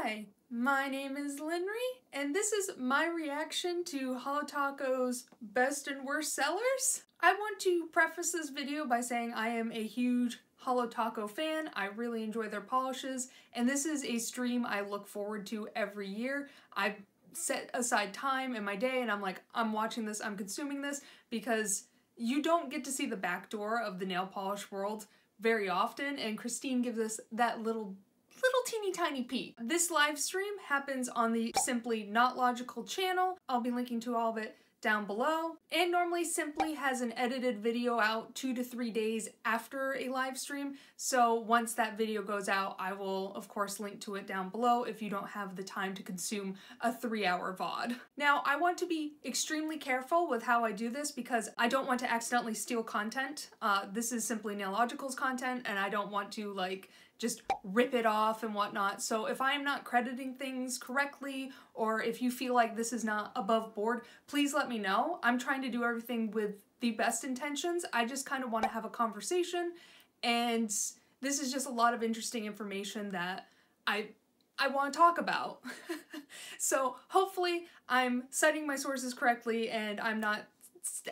Hi, my name is Linry, and this is my reaction to HoloTaco's best and worst sellers. I want to preface this video by saying I am a huge HoloTaco fan. I really enjoy their polishes, and this is a stream I look forward to every year. I set aside time in my day and I'm like, I'm watching this, I'm consuming this, because you don't get to see the back door of the nail polish world very often, and Christine gives us that little teeny tiny peek. This live stream happens on the Simply Not Logical channel. I'll be linking to all of it down below. And normally Simply has an edited video out 2 to 3 days after a live stream. So once that video goes out, I will of course link to it down below if you don't have the time to consume a 3-hour VOD. Now I want to be extremely careful with how I do this because I don't want to accidentally steal content. This is Simply Nailogical's content and I don't want to just rip it off and whatnot. So if I am not crediting things correctly, or if you feel like this is not above board, please let me know. I'm trying to do everything with the best intentions. I just kind of want to have a conversation, and this is just a lot of interesting information that I want to talk about. So hopefully I'm citing my sources correctly and I'm not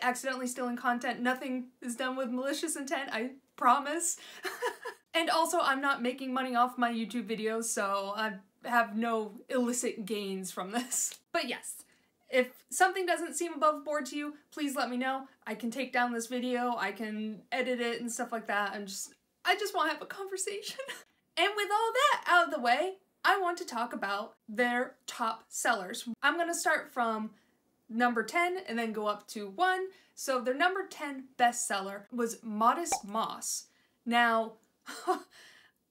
accidentally stealing content. Nothing is done with malicious intent, I promise. And also, I'm not making money off my YouTube videos, so I have no illicit gains from this. But yes, if something doesn't seem above board to you, please let me know. I can take down this video, I can edit it and stuff like that. I just want to have a conversation. And with all that out of the way, I want to talk about their top sellers. I'm gonna start from number 10 and then go up to 1. So their number 10 bestseller was Modest Moss. Now,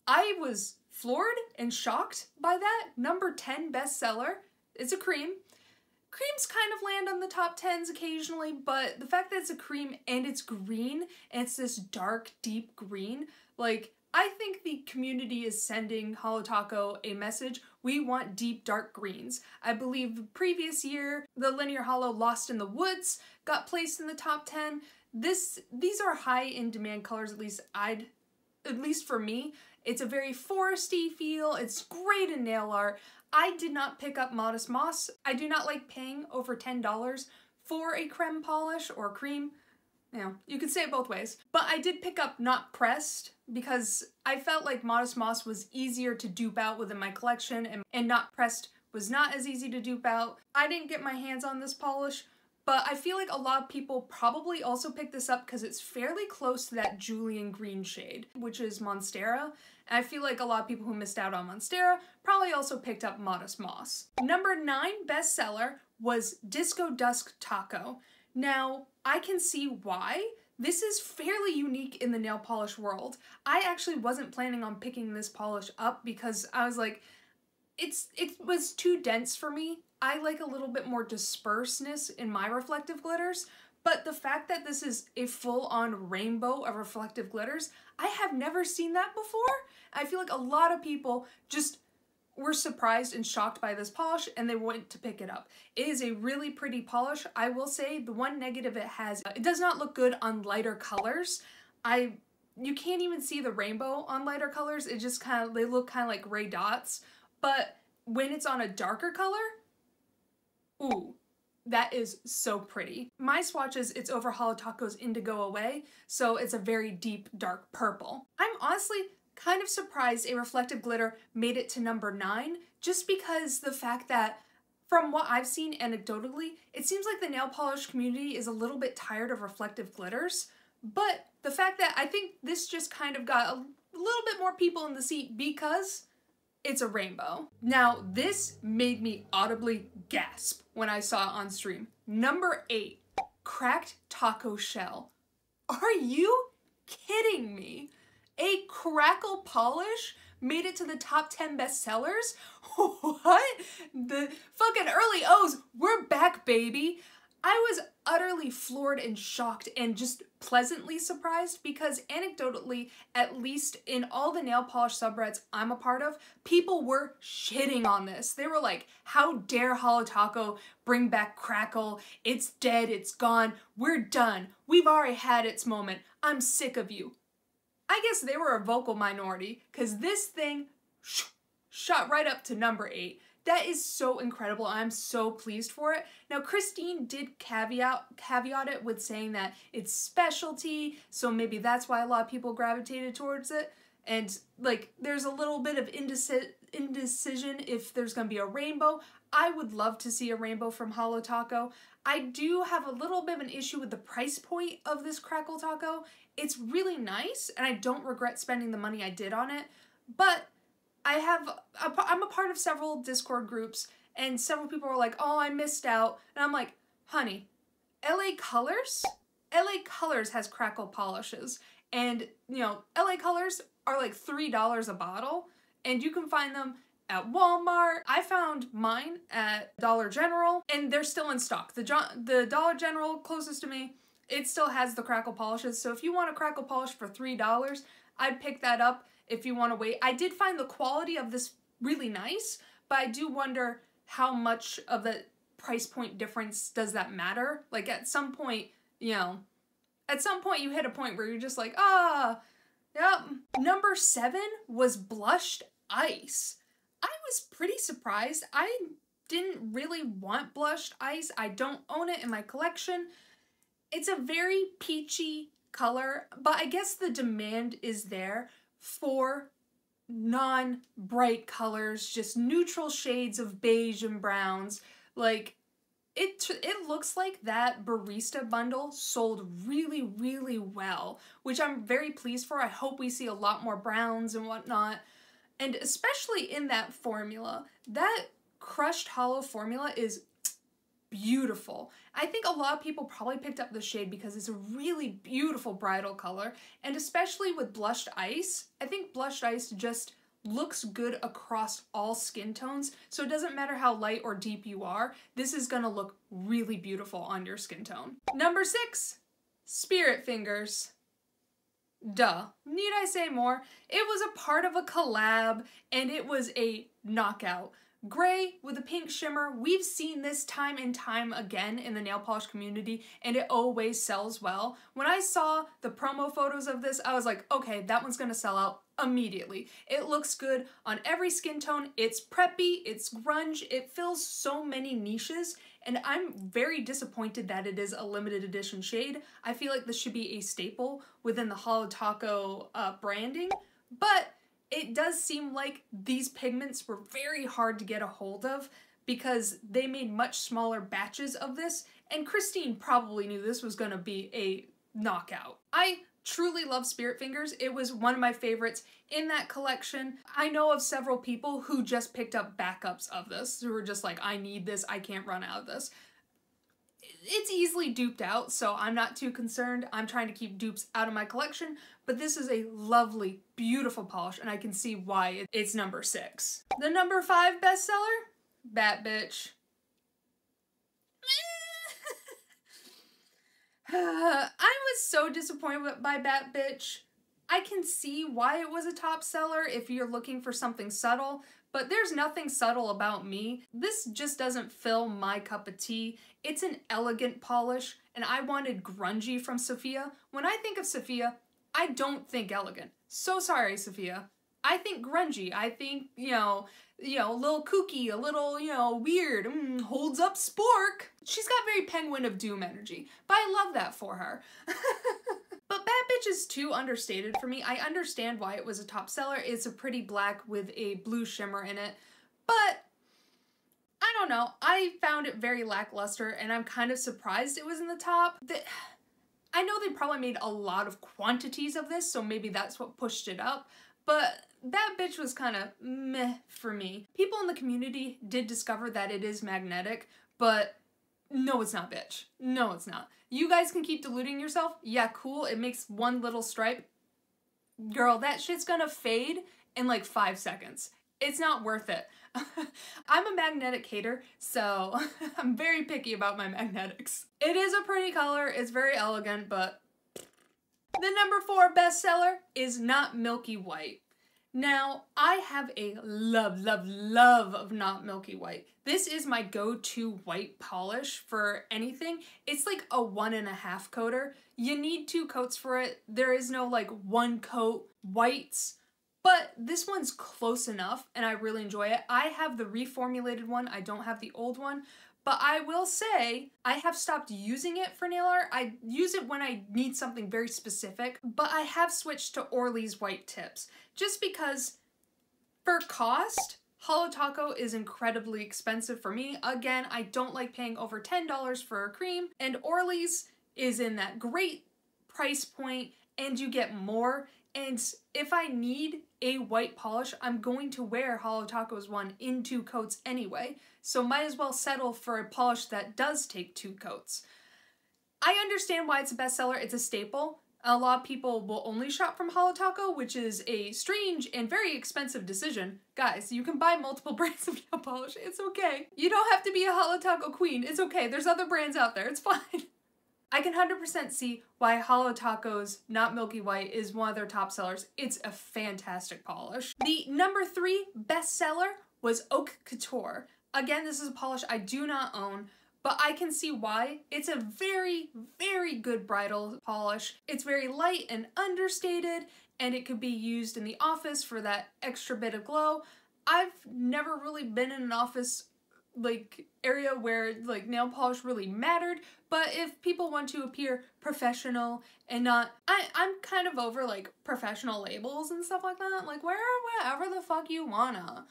I was floored and shocked by that. Number 10 bestseller. It's a cream. Creams kind of land on the top 10s occasionally, but the fact that it's a cream and it's green, and it's this dark, deep green, I think the community is sending HoloTaco a message. We want deep, dark greens. I believe the previous year, the Linear Holo Lost in the Woods got placed in the top 10. These are high in demand colors, at least for me. It's a very foresty feel. It's great in nail art. I did not pick up Modest Moss. I do not like paying over $10 for a creme polish or cream. You know, you could say it both ways. But I did pick up Not Pressed because I felt like Modest Moss was easier to dupe out within my collection, and Not Pressed was not as easy to dupe out. I didn't get my hands on this polish, but I feel like a lot of people probably also picked this up because it's fairly close to that Julian green shade, which is Monstera. And I feel like a lot of people who missed out on Monstera probably also picked up Modest Moss. Number 9 bestseller was Disco Dusk Taco. Now, I can see why. This is fairly unique in the nail polish world. I actually wasn't planning on picking this polish up because I was like, it was too dense for me. I like a little bit more dispersedness in my reflective glitters, but the fact that this is a full-on rainbow of reflective glitters, I have never seen that before. I feel like a lot of people just were surprised and shocked by this polish and they went to pick it up. It is a really pretty polish. I will say the one negative it has, it does not look good on lighter colors. You can't even see the rainbow on lighter colors. It just they look kind of like gray dots. But when it's on a darker color, ooh, that is so pretty. My swatches, it's over HoloTaco's Indigo Away, so it's a very deep, dark purple. I'm honestly kind of surprised a reflective glitter made it to number 9, just because the fact that, from what I've seen anecdotally, it seems like the nail polish community is a little bit tired of reflective glitters, but the fact that I think this just kind of got a little bit more people in the seat because it's a rainbow. Now, this made me audibly gasp when I saw it on stream. Number 8, Cracked Taco Shell. Are you kidding me? A crackle polish made it to the top 10 bestsellers? What? The fucking early O's, we're back, baby. I was utterly floored and shocked and just pleasantly surprised because anecdotally, at least in all the nail polish subreddits I'm a part of, people were shitting on this. They were like, how dare HoloTaco bring back Crackle? It's dead, it's gone, we're done. We've already had its moment. I'm sick of you. I guess they were a vocal minority because this thing shot right up to number 8. That is so incredible. I'm so pleased for it. Now, Christine did caveat it with saying that it's specialty, so maybe that's why a lot of people gravitated towards it. And like, there's a little bit of indecision if there's gonna be a rainbow. I would love to see a rainbow from HoloTaco. I do have a little bit of an issue with the price point of this Crackle Taco. It's really nice, and I don't regret spending the money I did on it, but I'm a part of several Discord groups, and several people are like, oh, I missed out. And I'm like, honey, LA Colors has crackle polishes. And, you know, LA Colors are like $3 a bottle, and you can find them at Walmart. I found mine at Dollar General, and they're still in stock. The Dollar General closest to me, it still has the crackle polishes. So if you want a crackle polish for $3, I'd pick that up. If you want to wait, I did find the quality of this really nice, but I do wonder how much of the price point difference does that matter? Like at some point, you know, at some point you hit a point where you're just like, yep. Number 7 was Blushed Ice. I was pretty surprised. I didn't really want Blushed Ice. I don't own it in my collection. It's a very peachy color, but I guess the demand is there for non-bright colors, just neutral shades of beige and browns. Like, it looks like that barista bundle sold really, really well, which I'm very pleased for. I hope we see a lot more browns and whatnot. And especially in that formula, that crushed hollow formula is beautiful. I think a lot of people probably picked up the shade because it's a really beautiful bridal color, and especially with Blushed Ice, I think Blushed Ice just looks good across all skin tones, so it doesn't matter how light or deep you are, this is gonna look really beautiful on your skin tone. Number 6, Spirit Fingers. Duh. Need I say more? It was a part of a collab, and it was a knockout. Gray with a pink shimmer. We've seen this time and time again in the nail polish community, and it always sells well. When I saw the promo photos of this, I was like, okay, that one's gonna sell out immediately. It looks good on every skin tone. It's preppy, it's grunge, it fills so many niches, and I'm very disappointed that it is a limited edition shade. I feel like this should be a staple within the HoloTaco branding, but it does seem like these pigments were very hard to get a hold of because they made much smaller batches of this, and Christine probably knew this was gonna be a knockout. I truly love Spirit Fingers. It was one of my favorites in that collection. I know of several people who just picked up backups of this, who were just like, I need this, I can't run out of this. It's easily duped out, so I'm not too concerned. I'm trying to keep dupes out of my collection, but this is a lovely, beautiful polish, and I can see why it's number 6. The number 5 bestseller? Bat Bitch. I was so disappointed by Bat Bitch. I can see why it was a top seller if you're looking for something subtle, but there's nothing subtle about me. This just doesn't fill my cup of tea. It's an elegant polish, and I wanted grungy from Sophia. When I think of Sophia, I don't think elegant. So sorry, Sophia. I think grungy. I think, you know, a little kooky, a little, weird. Holds up spork. She's got very Penguin of Doom energy, but I love that for her. But Bad Bitch is too understated for me. I understand why it was a top seller. It's a pretty black with a blue shimmer in it, but I don't know. I found it very lackluster, and I'm kind of surprised it was in the top. I know they probably made a lot of quantities of this, so maybe that's what pushed it up, but Bad Bitch was kind of meh for me. People in the community did discover that it is magnetic, but no, it's not, bitch. No, it's not. You guys can keep deluding yourself. Yeah, cool. It makes one little stripe. Girl, that shit's gonna fade in like 5 seconds. It's not worth it. I'm a magnetic hater, so I'm very picky about my magnetics. It is a pretty color. It's very elegant, but the number 4 bestseller is Not Milky White. Now, I have a love of Not Milky White. This is my go-to white polish for anything. It's like a 1.5 coater. You need 2 coats for it. There is no like 1 coat whites, but this one's close enough and I really enjoy it. I have the reformulated one, I don't have the old one, but I will say I have stopped using it for nail art. I use it when I need something very specific, but I have switched to Orly's white tips just because for cost, HoloTaco is incredibly expensive for me. Again, I don't like paying over $10 for a cream, and Orly's is in that great price point and you get more. And if I need a white polish, I'm going to wear HoloTaco's one in 2 coats anyway, so might as well settle for a polish that does take 2 coats. I understand why it's a bestseller, it's a staple. A lot of people will only shop from HoloTaco, which is a strange and very expensive decision. Guys, you can buy multiple brands of nail polish, it's okay. You don't have to be a HoloTaco queen, it's okay, there's other brands out there, it's fine. I can 100% see why HoloTaco's Not Milky White is one of their top sellers. It's a fantastic polish. The number 3 bestseller was Oat Couture. Again, this is a polish I do not own, but I can see why. It's a very, very good bridal polish. It's very light and understated, and it could be used in the office for that extra bit of glow. I've never really been in an office area where nail polish really mattered, but if people want to appear professional and not, I'm kind of over professional labels and stuff like that, wear whatever the fuck you wanna.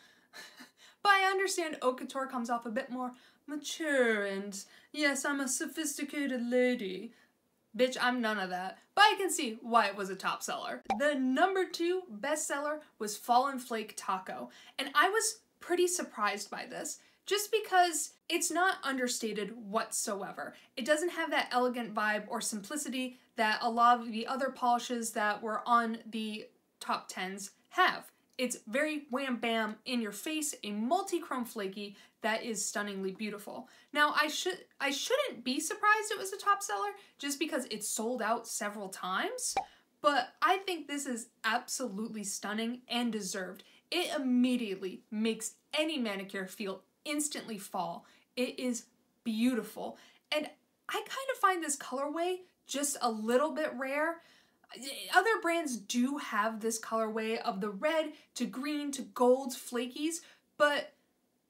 But I understand Oat Couture comes off a bit more mature and yes, I'm a sophisticated lady. Bitch, I'm none of that. But I can see why it was a top seller. The number 2 bestseller was Fallen Flake Taco, and I was pretty surprised by this. Just because it's not understated whatsoever. It doesn't have that elegant vibe or simplicity that a lot of the other polishes that were on the top 10s have. It's very wham bam in your face, a multi-chrome flaky that is stunningly beautiful. Now I shouldn't be surprised it was a top seller just because it's sold out several times, but I think this is absolutely stunning and deserved. It immediately makes any manicure feel instantly fall. It is beautiful. And I kind of find this colorway just a little bit rare. Other brands do have this colorway of the red to green to gold flakies, but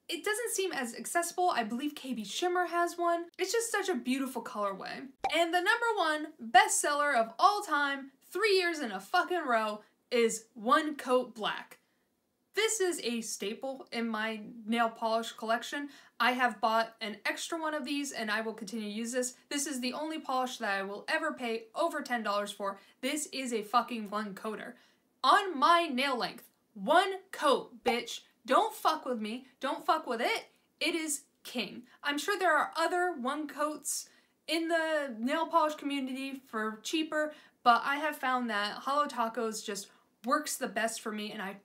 it doesn't seem as accessible. I believe KB Shimmer has one. It's just such a beautiful colorway. And the number 1 bestseller of all time, 3 years in a fucking row, is One Coat Black. This is a staple in my nail polish collection. I have bought an extra one of these and I will continue to use this. This is the only polish that I will ever pay over $10 for. This is a fucking 1 coater. On my nail length, 1 coat, bitch. Don't fuck with me. Don't fuck with it. It is king. I'm sure there are other 1 coats in the nail polish community for cheaper, but I have found that HoloTaco's just works the best for me and I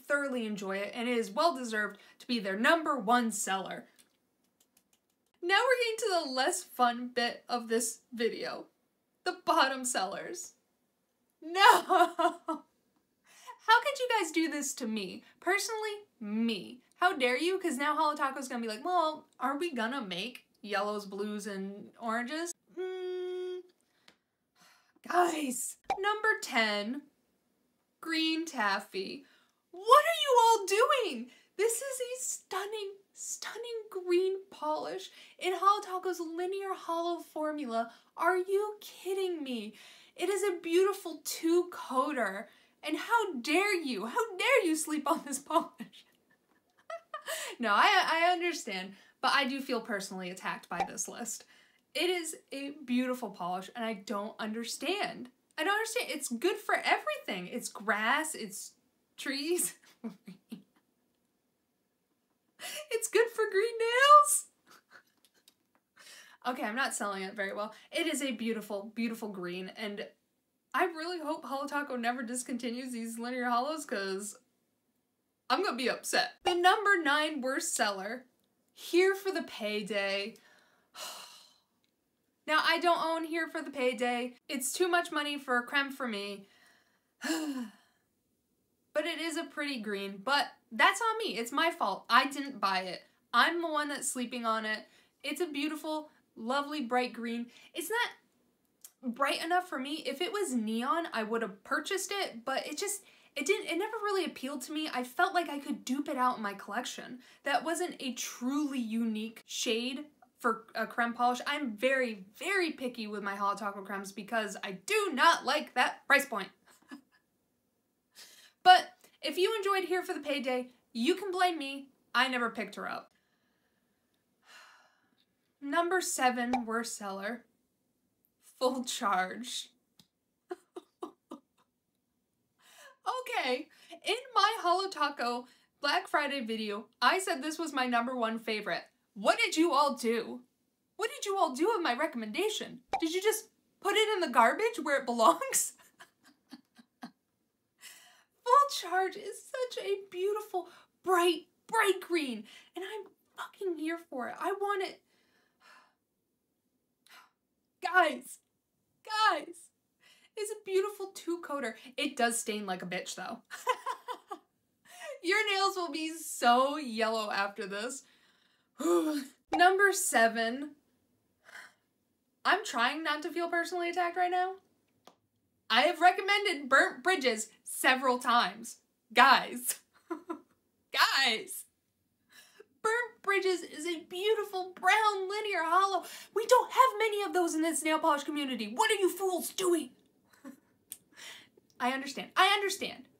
thoroughly enjoy it, and it is well deserved to be their number 1 seller. Now we're getting to the less fun bit of this video. The bottom sellers. No! How could you guys do this to me? Personally, me. How dare you? Because now HoloTaco's gonna be like, well, are we gonna make yellows, blues, and oranges? Guys. Number 10. Green Taffy. What are you all doing? This is a stunning green polish in HoloTaco's linear hollow formula. Are you kidding me? It is a beautiful 2-coater. And how dare you sleep on this polish? No, I understand, but I do feel personally attacked by this list. It is a beautiful polish and I don't understand. I don't understand. It's good for everything. It's grass, it's trees. It's good for green nails. Okay, I'm not selling it very well. It is a beautiful, beautiful green, and I really hope HoloTaco never discontinues these linear hollows because I'm gonna be upset. The number 9 worst seller, Here for the Payday. Now, I don't own Here for the Payday. It's too much money for a creme for me. But it is a pretty green, but that's on me. It's my fault. I didn't buy it. I'm the one that's sleeping on it. It's a beautiful, lovely, bright green. It's not bright enough for me. If it was neon, I would have purchased it, but it never really appealed to me. I felt like I could dupe it out in my collection. That wasn't a truly unique shade for a creme polish. I'm very, very picky with my HoloTaco cremes because I do not like that price point. But if you enjoyed Here for the Payday, you can blame me. I never picked her up. Number 7 worst seller, Full Charge. Okay, in my HoloTaco Black Friday video, I said this was my number 1 favorite. What did you all do? What did you all do with my recommendation? Did you just put it in the garbage where it belongs? Full Charge is such a beautiful, bright green, and I'm fucking here for it. I want it. Guys, it's a beautiful 2-coater. It does stain like a bitch though. Your nails will be so yellow after this. Number 7. I'm trying not to feel personally attacked right now. I have recommended Burnt Bridges several times. Guys. Guys. Burnt Bridges is a beautiful brown linear hollow. We don't have many of those in this nail polish community. What are you fools doing? I understand.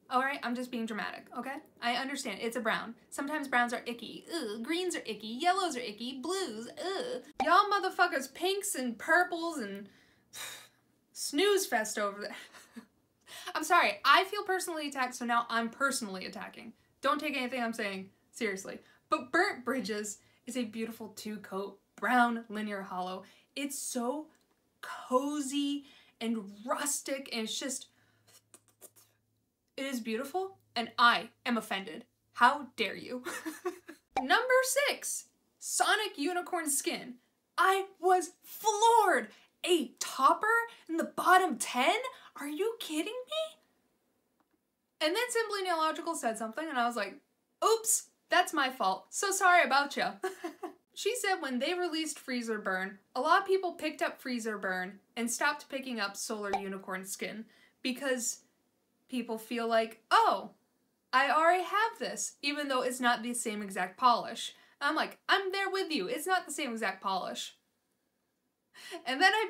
Alright, I'm just being dramatic, okay? I understand. It's a brown. Sometimes browns are icky. Ugh. Greens are icky. Yellows are icky. Blues. Ugh. Y'all motherfuckers pinks and purples and snooze fest over there. I'm sorry. I feel personally attacked, so now I'm personally attacking. Don't take anything I'm saying seriously. But Burnt Bridges is a beautiful 2-coat brown linear hollow. It's so cozy and rustic, and it's just... It is beautiful, and I am offended. How dare you? Number 6, Sonic Unicorn Skin. I was floored. A topper in the bottom 10? Are you kidding me? And then Simply Nailogical said something, and I was like, oops, that's my fault. So sorry about ya. She said when they released Freezer Burn, a lot of people picked up Freezer Burn and stopped picking up Solar Unicorn Skin because people feel like, oh, I already have this, even though it's not the same exact polish. And I'm like, I'm there with you. It's not the same exact polish. And then I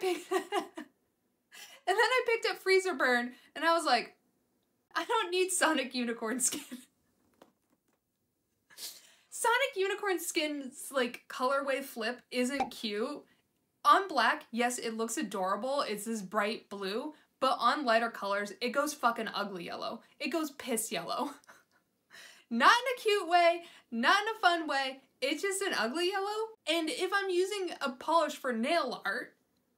picked up Freezer Burn, and I was like, I don't need Sonic Unicorn Skin. Sonic Unicorn Skin's like colorway flip isn't cute. On black, yes, it looks adorable. It's this bright blue. But on lighter colors, it goes fucking ugly yellow. It goes piss yellow. Not in a cute way, not in a fun way, it's just an ugly yellow. And if I'm using a polish for nail art,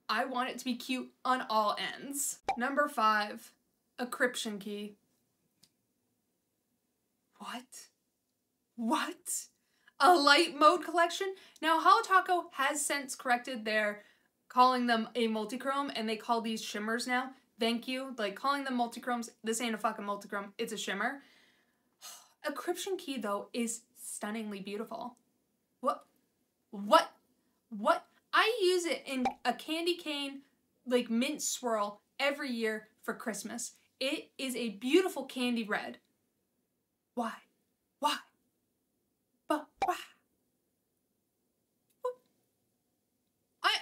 I want it to be cute on all ends. Number 5, Encryption Key. What? A light mode collection? Now, HoloTaco has since corrected their calling them a multichrome, and they call these shimmers now. Thank you. Like, calling them multichromes, this ain't a fucking multichrome, it's a shimmer. Encryption Key, though, is stunningly beautiful. What? I use it in a candy cane, like, mint swirl every year for Christmas. It is a beautiful candy red. Why? But why?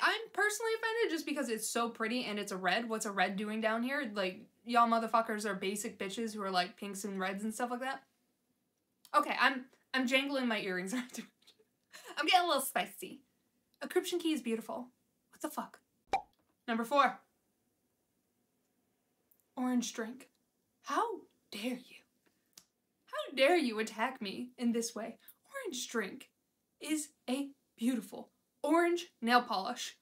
I'm personally offended just because it's so pretty and it's a red. What's a red doing down here? Like, y'all motherfuckers are basic bitches who are like pinks and reds and stuff like that. Okay, I'm jangling my earrings. I'm getting a little spicy. Encryption Key is beautiful. What the fuck? Number 4. Orange Drink. How dare you? How dare you attack me in this way? Orange Drink is a beautiful orange nail polish.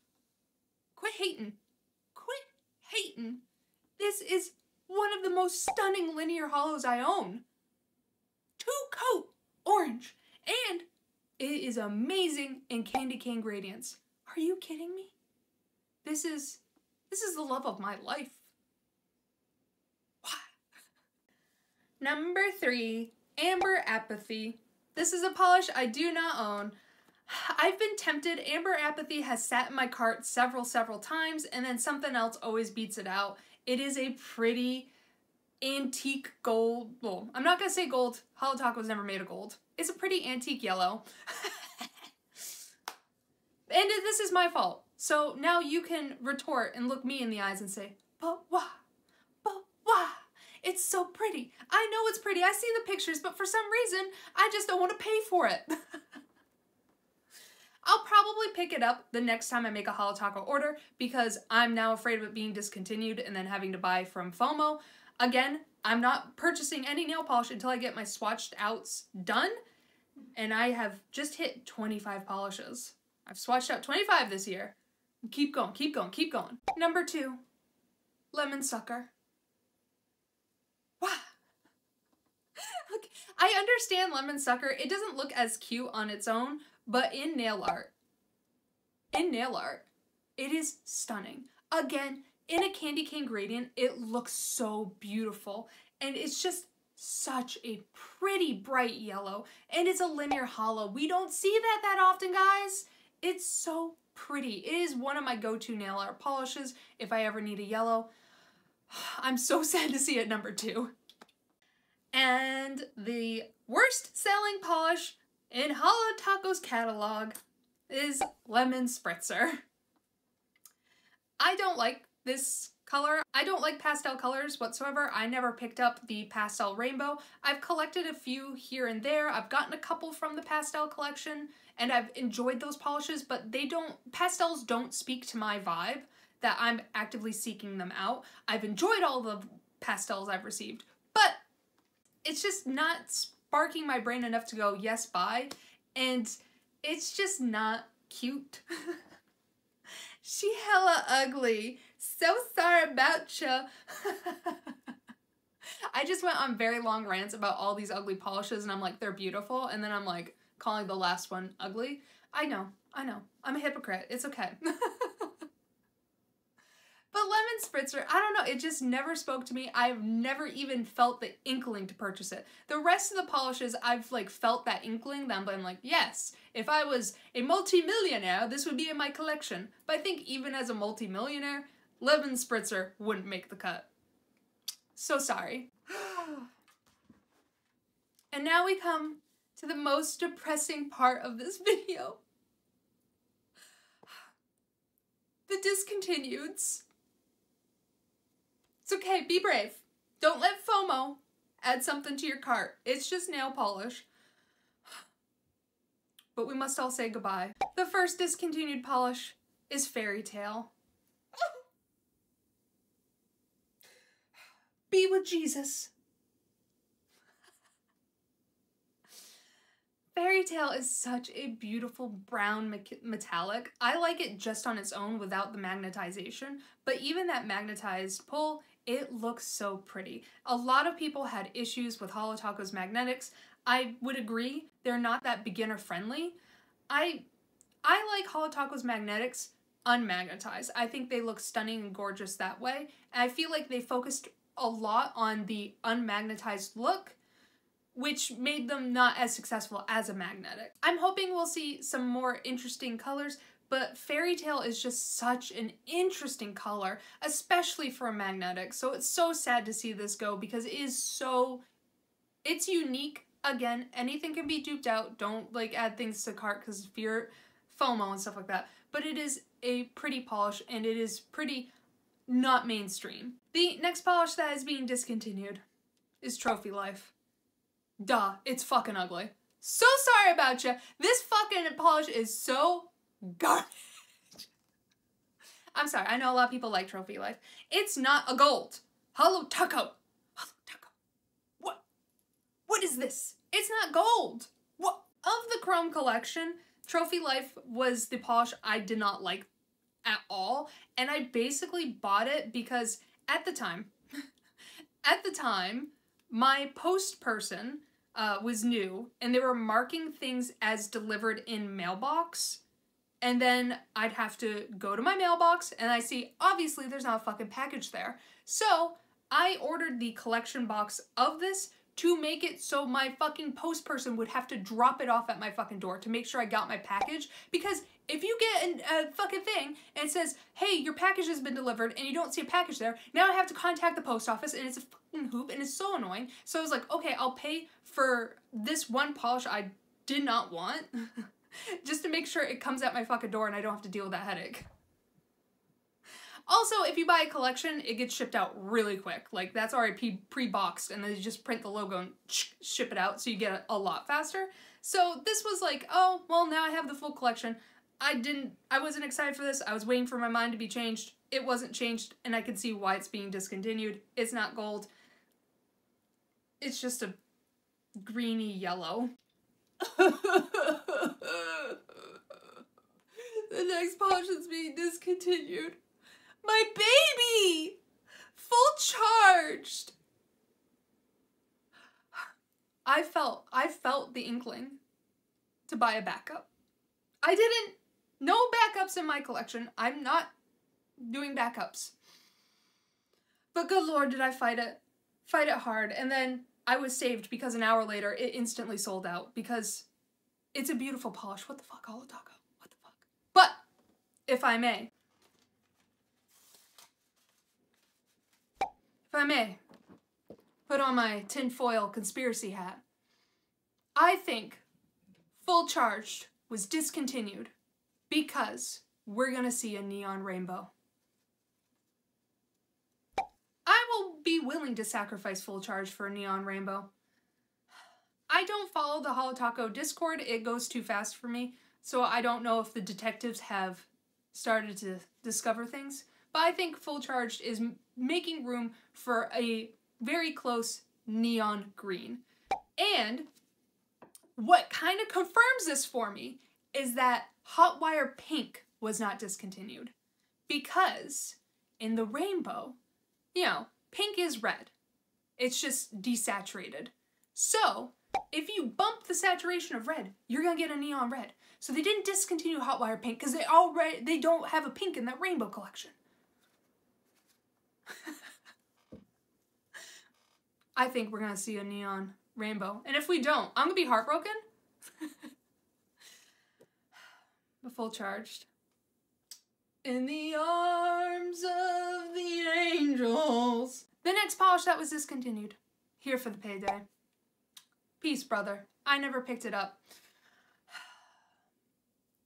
Quit hating. This is one of the most stunning linear hollows I own. 2-coat orange, and it is amazing in candy cane gradients. Are you kidding me? This is the love of my life. What? Number 3, Amber Apathy. This is a polish I do not own. I've been tempted. Amber Apathy has sat in my cart several times, and then something else always beats it out. It is a pretty antique gold. Well, I'm not gonna say gold. HoloTaco's never made of gold. It's a pretty antique yellow. And this is my fault. So now you can retort and look me in the eyes and say, but why? It's so pretty. I know it's pretty. I see the pictures, but for some reason, I just don't want to pay for it. I'll probably pick it up the next time I make a HoloTaco order because I'm now afraid of it being discontinued and then having to buy from FOMO. Again, I'm not purchasing any nail polish until I get my swatched outs done. And I have just hit 25 polishes. I've swatched out 25 this year. Keep going, keep going, keep going. Number 2, Lemon Sucker. Wow. Okay. I understand Lemon Sucker. It doesn't look as cute on its own, but in nail art, it is stunning. Again, in a candy cane gradient, it looks so beautiful. And it's just such a pretty bright yellow. And it's a linear hollow. We don't see that often, guys. It's so pretty. It is one of my go-to nail art polishes if I ever need a yellow. I'm so sad to see it number 2. And the worst selling polish in HoloTaco's catalog is Lemon Spritzer. I don't like this color. I don't like pastel colors whatsoever. I never picked up the pastel rainbow. I've collected a few here and there. I've gotten a couple from the pastel collection and I've enjoyed those polishes, but pastels don't speak to my vibe that I'm actively seeking them out. I've enjoyed all the pastels I've received, but it's just not sparking my brain enough to go, yes, buy. And it's just not cute. She hella ugly. So sorry about ya. I just went on very long rants about all these ugly polishes and I'm like, they're beautiful. And then I'm like, calling the last one ugly. I know. I'm a hypocrite. It's okay. But Lemon Spritzer, I don't know, it just never spoke to me. I've never even felt the inkling to purchase it. The rest of the polishes, I've like felt that inkling, that I'm like, yes, if I was a multi-millionaire, this would be in my collection. But I think even as a multi-millionaire, Lemon Spritzer wouldn't make the cut. So sorry. And now we come to the most depressing part of this video. The Discontinueds. It's okay, be brave. Don't let FOMO add something to your cart. It's just nail polish. But we must all say goodbye. The first discontinued polish is Fairy Tale. Be with Jesus. Fairy Tale is such a beautiful brown metallic. I like it just on its own without the magnetization, but even that magnetized pull, it looks so pretty. A lot of people had issues with HoloTaco's magnetics. I would agree, they're not that beginner friendly. I like HoloTaco's magnetics unmagnetized. I think they look stunning and gorgeous that way. And I feel like they focused a lot on the unmagnetized look, which made them not as successful as a magnetic. I'm hoping we'll see some more interesting colors, but Fairy Tale is just such an interesting color, especially for a magnetic. So it's so sad to see this go because it's unique. Again, anything can be duped out. Don't like add things to cart because fear FOMO and stuff like that. But it is a pretty polish and it is pretty not mainstream. The next polish that is being discontinued is Trophy Life. Duh, it's fucking ugly. So sorry about you. This fucking polish is so garbage. I'm sorry, I know a lot of people like Trophy Life. It's not a gold. HoloTaco. What is this? It's not gold. What? Of the Chrome collection, Trophy Life was the polish I did not like at all. And I basically bought it because at the time, my post person was new and they were marking things as delivered in mailbox. And then I'd have to go to my mailbox and I see, obviously there's not a fucking package there. So I ordered the collection box of this to make it so my fucking post person would have to drop it off at my fucking door to make sure I got my package. Because if you get a fucking thing and it says, hey, your package has been delivered, and you don't see a package there, now I have to contact the post office, and it's a fucking hoop, and it's so annoying. So I was like, okay, I'll pay for this one polish I did not want just to make sure it comes at my fucking door and I don't have to deal with that headache. Also, if you buy a collection, it gets shipped out really quick. Like, that's already pre-boxed, and then you just print the logo and ship it out, so you get it a lot faster. So this was like, oh, well, now I have the full collection. I wasn't excited for this. I was waiting for my mind to be changed. It wasn't changed, and I can see why it's being discontinued. It's not gold. It's just a greeny yellow. The next polish is being discontinued. My baby! Full charged! I felt the inkling to buy a backup. I didn't. No backups in my collection. I'm not doing backups. But good lord, did I fight it. Fight it hard. And then I was saved because an hour later it instantly sold out because it's a beautiful polish. What the fuck, HoloTaco? What the fuck? But, if I may, put on my tinfoil conspiracy hat, I think Full Charged was discontinued because we're gonna see a neon rainbow. I will be willing to sacrifice Full Charged for a neon rainbow. I don't follow the HoloTaco Discord. It goes too fast for me, so I don't know if the detectives have started to discover things. But I think Full Charged is making room for a very close neon green. And what kind of confirms this for me is that Hot Wire Pink was not discontinued. Because in the rainbow, you know, pink is red. It's just desaturated. So, if you bump the saturation of red, you're gonna get a neon red. So they didn't discontinue Hot Wire Pink because they don't have a pink in that rainbow collection. I think we're gonna see a neon rainbow. And if we don't, I'm gonna be heartbroken. But Full Charged. In the arms of the angels. The next polish that was discontinued. Here for the payday. Peace, brother. I never picked it up.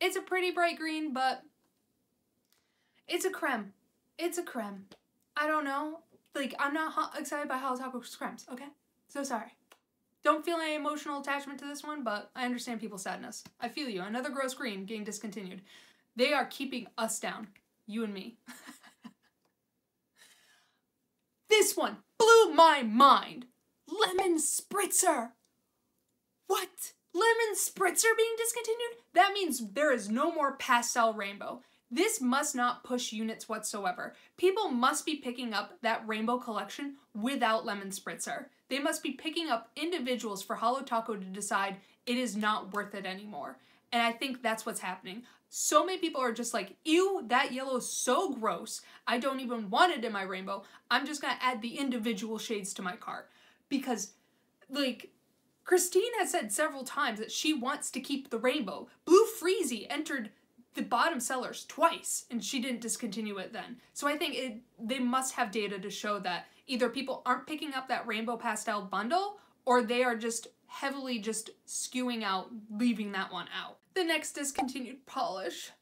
It's a pretty bright green, but it's a creme. It's a creme. I don't know. Like, I'm not excited by HoloTaco's cremes, okay? So sorry. Don't feel any emotional attachment to this one, but I understand people's sadness. I feel you. Another gross green getting discontinued. They are keeping us down. You and me. This one blew my mind. Lemon Spritzer. What? Lemon Spritzer being discontinued? That means there is no more pastel rainbow. This must not push units whatsoever. People must be picking up that rainbow collection without Lemon Spritzer. They must be picking up individuals for HoloTaco to decide it is not worth it anymore. And I think that's what's happening. So many people are just like, ew, that yellow is so gross. I don't even want it in my rainbow. I'm just gonna add the individual shades to my cart. Because, like, Christine has said several times that she wants to keep the rainbow. Blue Freezy entered the bottom sellers twice, and she didn't discontinue it then. So I think they must have data to show that either people aren't picking up that rainbow pastel bundle, or they are just heavily just skewing out, leaving that one out. The next discontinued polish,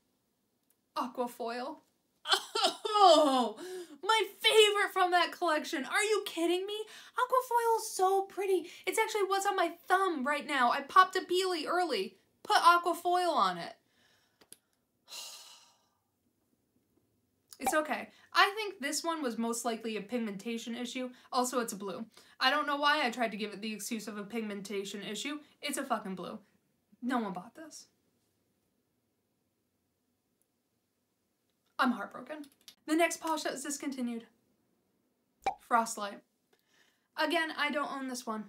Aquafoil. Oh, my favorite from that collection. Are you kidding me? Aquafoil is so pretty. It's actually what's on my thumb right now. I popped a peely early. Put Aquafoil on it. It's okay. I think this one was most likely a pigmentation issue. Also, it's a blue. I don't know why I tried to give it the excuse of a pigmentation issue. It's a fucking blue. No one bought this. I'm heartbroken. The next polish that was discontinued. Frostlight. Again, I don't own this one.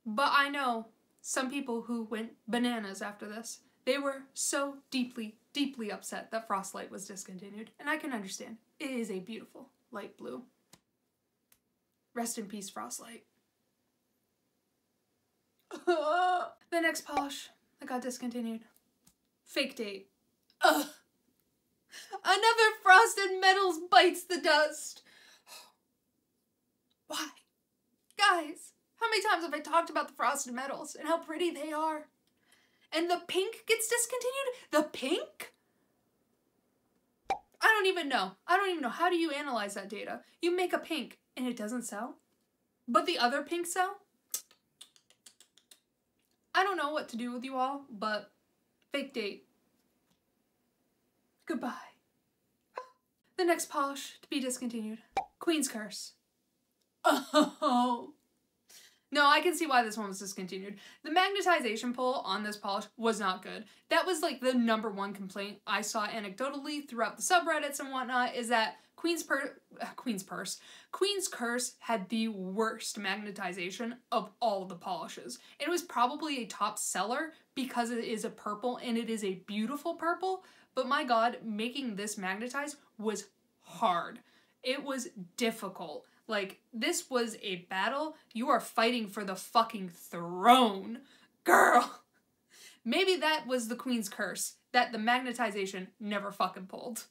But I know some people who went bananas after this. They were so deeply, deeply upset that Frostlight was discontinued. And I can understand. It is a beautiful light blue. Rest in peace, Frostlight. The next polish that got discontinued. Fake date. Ugh. Another Frosted Metals bites the dust. Why? Guys, how many times have I talked about the Frosted Metals and how pretty they are? And the pink gets discontinued? The pink? I don't even know. I don't even know. How do you analyze that data? You make a pink and it doesn't sell? But the other pink sell? I don't know what to do with you all, but fake date. Goodbye. The next polish to be discontinued. Queen's Curse. Oh. No, I can see why this one was discontinued. The magnetization pull on this polish was not good. That was like the #1 complaint I saw anecdotally throughout the subreddits and whatnot, is that Queen's Curse had the worst magnetization of all the polishes. It was probably a top seller because it is a purple and it is a beautiful purple, but my god, making this magnetize was hard. It was difficult. Like, this was a battle. You are fighting for the fucking throne. Girl! Maybe that was the Queen's Curse, that the magnetization never fucking pulled.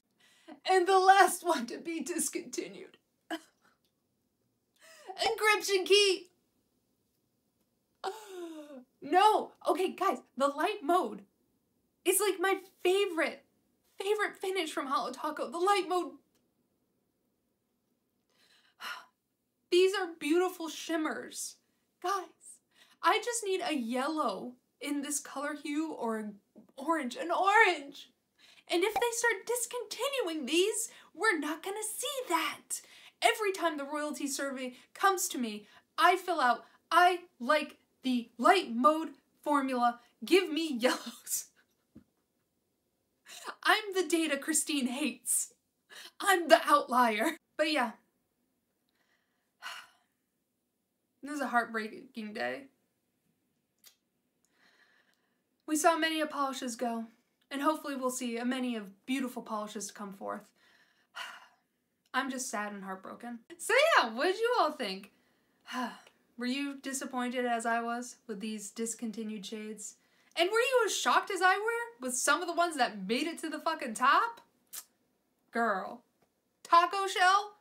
And the last one to be discontinued. Encryption Key! No! Okay, guys, the light mode is like my favorite finish from HoloTaco. The light mode. These are beautiful shimmers. Guys, I just need a yellow in this color hue or an orange. And if they start discontinuing these, we're not gonna see that. Every time the royalty survey comes to me, I fill out, I like the light mode formula, give me yellows. I'm the data Christine hates. I'm the outlier. But yeah. This is a heartbreaking day. We saw many of polishes go, and hopefully we'll see a many of beautiful polishes to come forth. I'm just sad and heartbroken. So yeah, what did you all think? Were you disappointed as I was with these discontinued shades? And were you as shocked as I were with some of the ones that made it to the fucking top? Girl. Taco shell?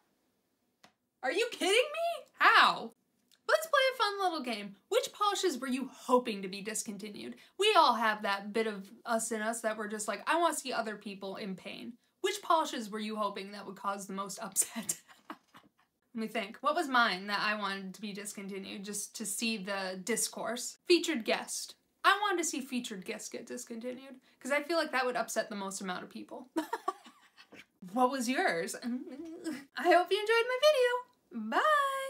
Are you kidding me? How? Let's play a fun little game. Which polishes were you hoping to be discontinued? We all have that bit of us in us that we're just like, I want to see other people in pain. Which polishes were you hoping that would cause the most upset? Let me think. What was mine that I wanted to be discontinued just to see the discourse? Featured guest. I wanted to see featured guests get discontinued because I feel like that would upset the most amount of people. What was yours? I hope you enjoyed my video. Bye!